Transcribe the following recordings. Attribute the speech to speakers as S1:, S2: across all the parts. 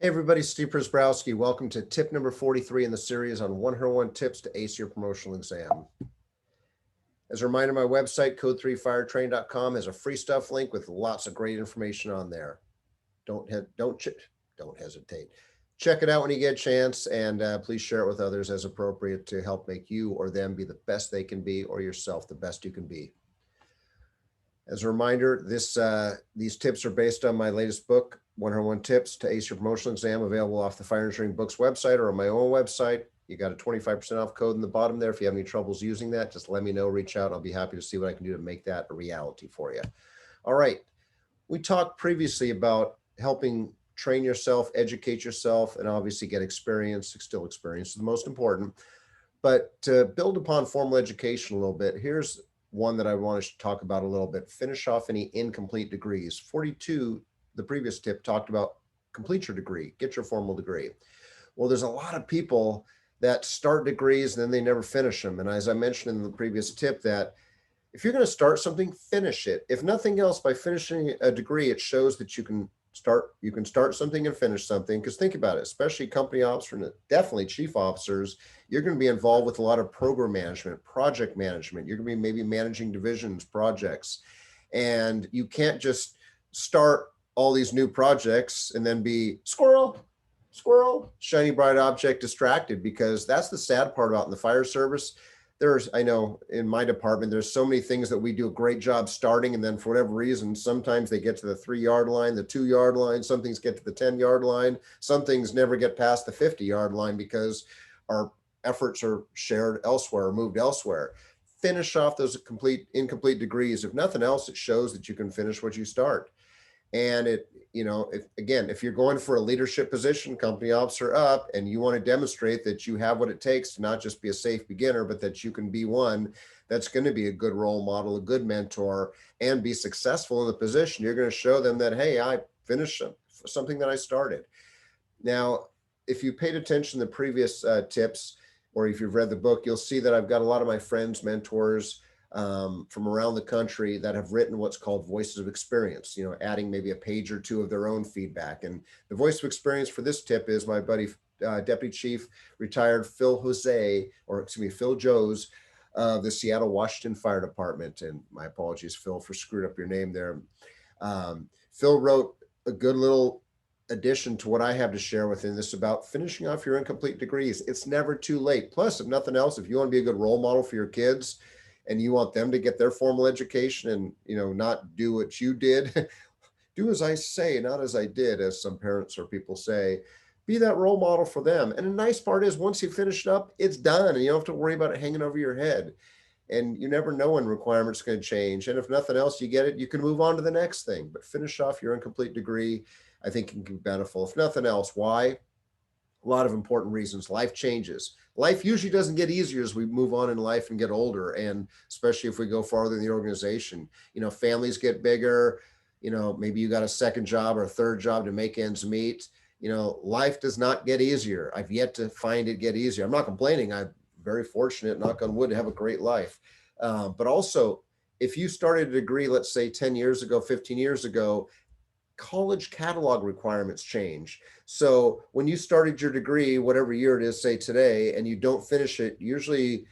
S1: Hey everybody, Steve Prisbrowski. Welcome to tip number 43 in the series on 101 tips to ace your promotional exam. As a reminder, my website, code3firetrain.com, has a free stuff link with lots of great information on there. Don't hesitate. Check it out when you get a chance, and please share it with others as appropriate to help make you or them be the best they can be, or yourself the best you can be. As a reminder, these tips are based on my latest book, 101 Tips to Ace Your Promotional Exam, available off the Fire Engineering Books website or on my own website. You got a 25% off code in the bottom there. If you have any troubles using that, just let me know, reach out. I'll be happy to see what I can do to make that a reality for you. All right. We talked previously about helping train yourself, educate yourself, and obviously get experience. Still, experience is the most important. But to build upon formal education a little bit, here's one that I want to talk about a little bit. Finish off any incomplete degrees. 42, the previous tip, talked about complete your degree, get your formal degree. Well, there's a lot of people that start degrees and then they never finish them. And as I mentioned in the previous tip, that if you're going to start something, finish it. If nothing else, by finishing a degree, it shows that you can start something and finish something. Because think about it, especially company officers and definitely chief officers, you're going to be involved with a lot of program management, project management. You're going to be maybe managing divisions, projects, and you can't just start all these new projects and then be squirrel, shiny bright object, distracted. Because that's the sad part about in the fire service. I know in my department, there's so many things that we do a great job starting, and then for whatever reason, sometimes they get to the 3-yard line, the 2-yard line, some things get to the 10-yard line, some things never get past the 50-yard line because our efforts are shared elsewhere or moved elsewhere. Finish off those incomplete degrees. If nothing else, it shows that you can finish what you start. And if you're going for a leadership position, company officer up, and you want to demonstrate that you have what it takes to not just be a safe beginner, but that you can be one that's going to be a good role model, a good mentor, and be successful in the position, you're going to show them that, hey, I finished something that I started. Now, if you paid attention to the previous tips, or if you've read the book, you'll see that I've got a lot of my friends, mentors, from around the country that have written what's called voices of experience, adding maybe a page or two of their own feedback. And the voice of experience for this tip is my buddy, Deputy Chief Retired Phil Joes of the Seattle, Washington Fire Department. And my apologies, Phil, for screwing up your name there. Phil wrote a good little addition to what I have to share within this about finishing off your incomplete degrees. It's never too late. Plus, if nothing else, if you want to be a good role model for your kids, and you want them to get their formal education and not do what you did, do as I say, not as I did, as some parents or people say. Be that role model for them. And the nice part is, once you finish it up, it's done, and you don't have to worry about it hanging over your head. And you never know when requirements are going to change. And if nothing else, you get it, you can move on to the next thing. But finish off your incomplete degree, I think, can be beneficial. If nothing else, why? A lot of important reasons. Life changes. Life usually doesn't get easier as we move on in life and get older, and especially if we go farther in the organization. Families get bigger. Maybe you got a second job or a third job to make ends meet. Life does not get easier. I've yet to find it get easier. I'm not complaining. I'm very fortunate, knock on wood, to have a great life. But also, if you started a degree, let's say 10 years ago, 15 years ago, college catalog requirements change. So when you started your degree, whatever year it is, say today, and you don't finish it, usually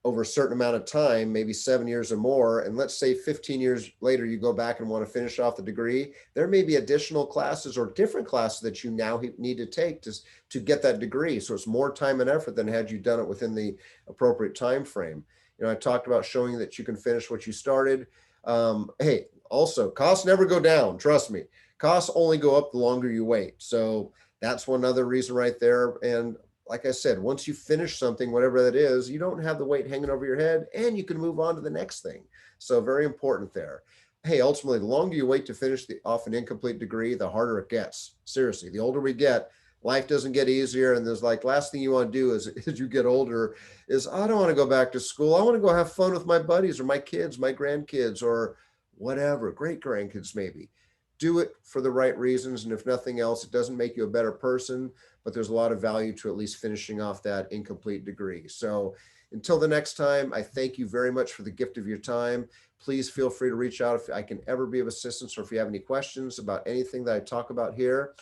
S1: over a certain amount of time, maybe 7 years or more, and let's say 15 years later, you go back and want to finish off the degree, there may be additional classes or different classes that you now need to take to get that degree. So it's more time and effort than had you done it within the appropriate time frame. I talked about showing that you can finish what you started. Hey, also, costs never go down. Trust me. Costs only go up the longer you wait. So that's one other reason right there. And like I said, once you finish something, whatever that is, you don't have the weight hanging over your head, and you can move on to the next thing. So very important there. Hey, ultimately, the longer you wait to finish off an incomplete degree, the harder it gets. Seriously, the older we get, life doesn't get easier. And there's last thing you want to do is, as you get older, is I don't want to go back to school. I want to go have fun with my buddies or my kids, my grandkids, or whatever, great grandkids maybe. Do it for the right reasons. And if nothing else, it doesn't make you a better person, but there's a lot of value to at least finishing off that incomplete degree. So until the next time, I thank you very much for the gift of your time. Please feel free to reach out if I can ever be of assistance, or if you have any questions about anything that I talk about here.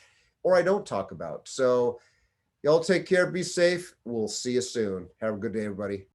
S1: or I don't talk about. So y'all take care, be safe. We'll see you soon. Have a good day, everybody.